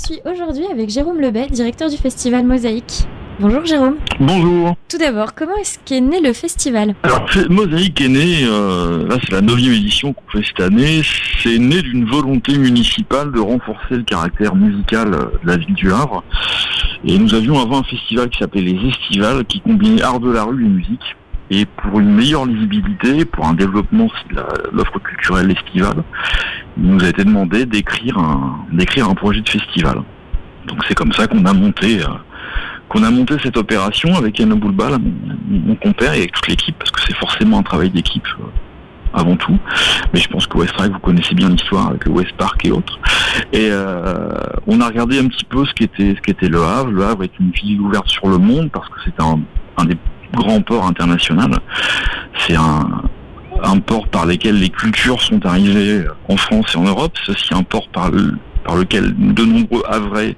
suis aujourd'hui avec Jérôme Lebet, directeur du festival Mosaïque. Bonjour Jérôme. Bonjour. Tout d'abord, comment est-ce qu'est né le festival ? Alors, Mosaïque est né, là c'est la 9e édition qu'on fait cette année, c'est né d'une volonté municipale de renforcer le caractère musical de la ville du Havre. Et nous avions avant un festival qui s'appelait les Estivales, qui combinait art de la rue et musique. Et pour une meilleure lisibilité, pour un développement de l'offre culturelle estivale, il nous a été demandé d'écrire un projet de festival. Donc c'est comme ça qu'on a monté cette opération avec Yann Boulba, mon compère, et avec toute l'équipe, parce que c'est forcément un travail d'équipe avant tout. Mais je pense que Westrack, vous connaissez bien l'histoire avec le West Park et autres. Et on a regardé un petit peu ce qu'était Le Havre. Le Havre est une ville ouverte sur le monde parce que c'est un des grands ports internationaux. C'est un port par lequel les cultures sont arrivées en France et en Europe. C'est aussi un port par lequel de nombreux Havrais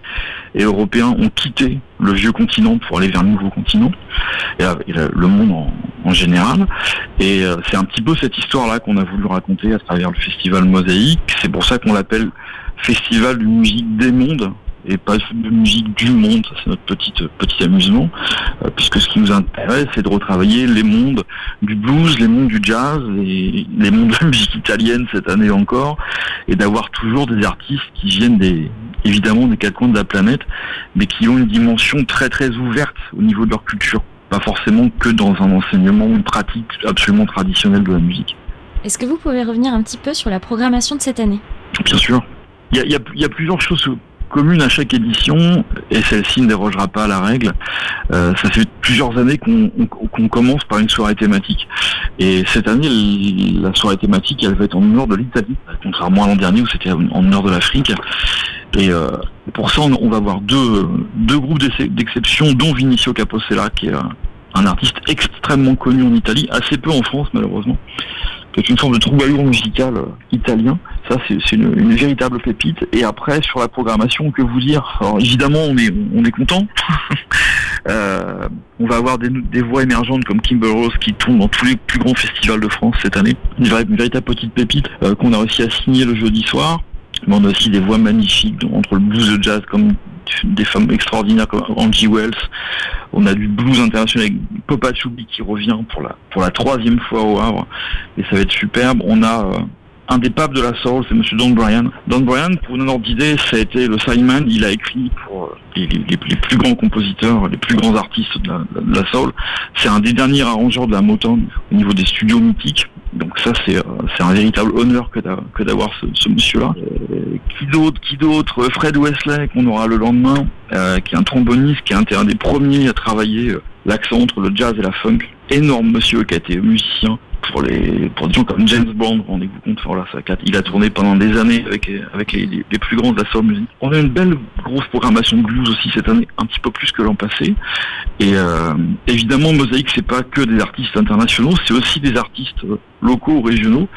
et Européens ont quitté le vieux continent pour aller vers le nouveau continent, et le monde en général. Et c'est un petit peu cette histoire-là qu'on a voulu raconter à travers le festival Mosaïque. C'est pour ça qu'on l'appelle Festival de musique des mondes, et pas de musique du monde. Ça, c'est notre petit amusement, puisque ce qui nous intéresse, c'est de retravailler les mondes du blues, les mondes du jazz, et les mondes de la musique italienne cette année encore, et d'avoir toujours des artistes qui viennent évidemment des quatre coins de la planète, mais qui ont une dimension très très ouverte au niveau de leur culture, pas forcément que dans un enseignement ou une pratique absolument traditionnelle de la musique. Est-ce que vous pouvez revenir un petit peu sur la programmation de cette année ? Bien sûr. Il y a plusieurs choses commune à chaque édition, et celle-ci ne dérogera pas à la règle. Ça fait plusieurs années qu'on commence par une soirée thématique. Et cette année, la soirée thématique, elle va être en honneur de l'Italie, contrairement à l'an dernier où c'était en honneur de l'Afrique. Et pour ça, on va avoir deux groupes d'exception, dont Vinicio Capossela, qui est un artiste extrêmement connu en Italie, assez peu en France malheureusement, qui est une forme de troubadour musical italien. Ça, c'est une véritable pépite. Et après, sur la programmation, que vous dire ? Alors, évidemment, on est content. On va avoir des voix émergentes comme Kimber Rose qui tournent dans tous les plus grands festivals de France cette année. Une véritable petite pépite qu'on a réussi à signer le jeudi soir. Mais on a aussi des voix magnifiques entre le blues et le jazz, comme des femmes extraordinaires comme Angie Wells. On a du blues international avec Popa Chubby qui revient pour la 3e fois au Havre, et ça va être superbe. On a un des papes de la soul, c'est Monsieur Don Bryan. Don Bryan, pour une ordre d'idée, ça a été le sideman. Il a écrit pour les plus grands compositeurs, les plus grands artistes de la soul. C'est un des derniers arrangeurs de la Motown au niveau des studios mythiques. Donc ça, c'est un véritable honneur que d'avoir ce monsieur-là. Qui d'autre Fred Wesley, qu'on aura le lendemain, qui est un tromboniste, qui est un des premiers à travailler l'accent entre le jazz et la funk. Énorme monsieur, qui a été musicien pour des gens comme James Brown, rendez-vous compte, voilà, il a tourné pendant des années avec les plus grands de la soul music. On a une belle grosse programmation de blues aussi cette année, un petit peu plus que l'an passé. Et évidemment, Mosaïque, c'est pas que des artistes internationaux, c'est aussi des artistes locaux ou régionaux,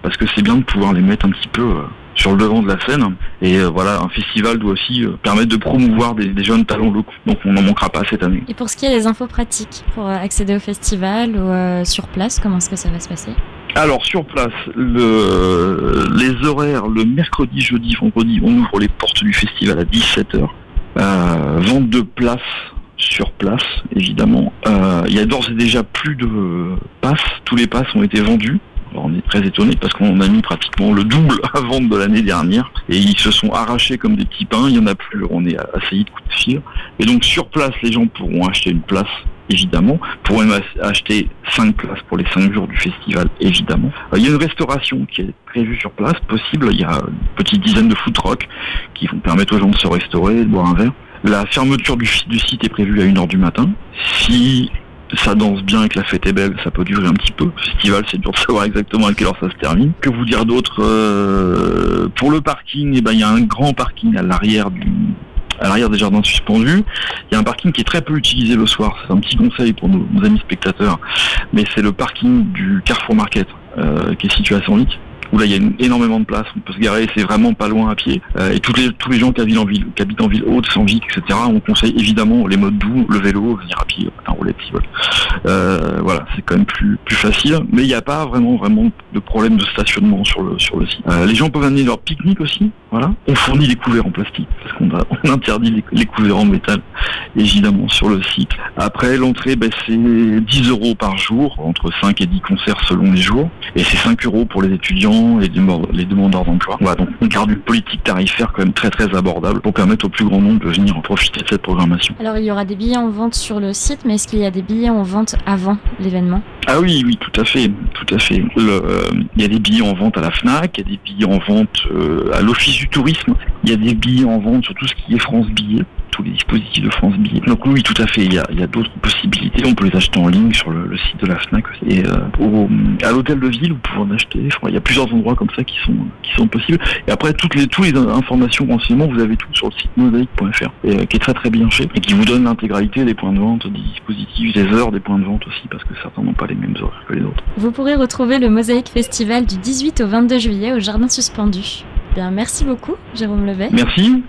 parce que c'est bien de pouvoir les mettre un petit peu sur le devant de la scène. Et voilà, un festival doit aussi permettre de promouvoir des jeunes talents locaux. Donc on n'en manquera pas cette année. Et pour ce qui est des infos pratiques, pour accéder au festival ou sur place, comment est-ce que ça va se passer ? Alors sur place, les horaires, le mercredi, jeudi, vendredi, on ouvre les portes du festival à 17h. Vente de places sur place, évidemment. Il y a d'ores et déjà plus de passes. Tous les passes ont été vendus. Alors on est très étonnés parce qu'on a mis pratiquement le double à vendre de l'année dernière, et ils se sont arrachés comme des petits pains. Il n'y en a plus, on est à saillie de coups de fil. Et donc sur place, les gens pourront acheter une place, évidemment, pourront même acheter 5 places pour les 5 jours du festival, évidemment. Il y a une restauration qui est prévue sur place, possible. Il y a une petite dizaine de food trucks qui vont permettre aux gens de se restaurer, de boire un verre. La fermeture du site est prévue à 1h du matin. Si ça danse bien et que la fête est belle, ça peut durer un petit peu. Le festival, c'est dur de savoir exactement à quelle heure ça se termine. Que vous dire d'autre pour le parking, il y a un grand parking à l'arrière des jardins suspendus. Il y a un parking qui est très peu utilisé le soir. C'est un petit conseil pour nos amis spectateurs. Mais c'est le parking du Carrefour Market, qui est situé à Senlis, où là il y a énormément de place, on peut se garer, c'est vraiment pas loin à pied. Et tous les gens qui habitent en ville haute, sans Vic, etc., on conseille évidemment les modes doux, le vélo, venir à pied, un roulette s'ils veulent. Voilà, c'est quand même plus facile, mais il n'y a pas vraiment de problème de stationnement sur le site. Les gens peuvent amener leur pique-nique aussi, Voilà. On fournit les couverts en plastique parce on interdit les couverts en métal, évidemment, sur le site. Après, l'entrée, c'est 10 € par jour, entre 5 et 10 concerts selon les jours. Et c'est 5 € pour les étudiants et les demandeurs d'emploi. Voilà, donc on garde une politique tarifaire quand même très très abordable pour permettre au plus grand nombre de venir profiter de cette programmation. Alors il y aura des billets en vente sur le site, mais est-ce qu'il y a des billets en vente avant l'événement ? Ah oui, tout à fait. Il y a des billets en vente à la FNAC, il y a des billets en vente à l'Office du tourisme, il y a des billets en vente sur tout ce qui est France Billets, tous les dispositifs de France Billets. Donc oui, tout à fait, il y a d'autres possibilités. On peut les acheter en ligne sur le site de la FNAC aussi. Et à l'hôtel de ville, vous pouvez en acheter. Il y a plusieurs endroits comme ça qui sont possibles. Et après, toutes les informations, renseignements, vous avez tout sur le site mosaïque.fr, qui est très très bien fait et qui vous donne l'intégralité des points de vente, des dispositifs, des heures des points de vente aussi, parce que certains n'ont pas les mêmes horaires que les autres. Vous pourrez retrouver le Mosaïque Festival du 18 au 22 juillet au Jardin Suspendu. Bien, merci beaucoup, Jérôme Levet. Merci.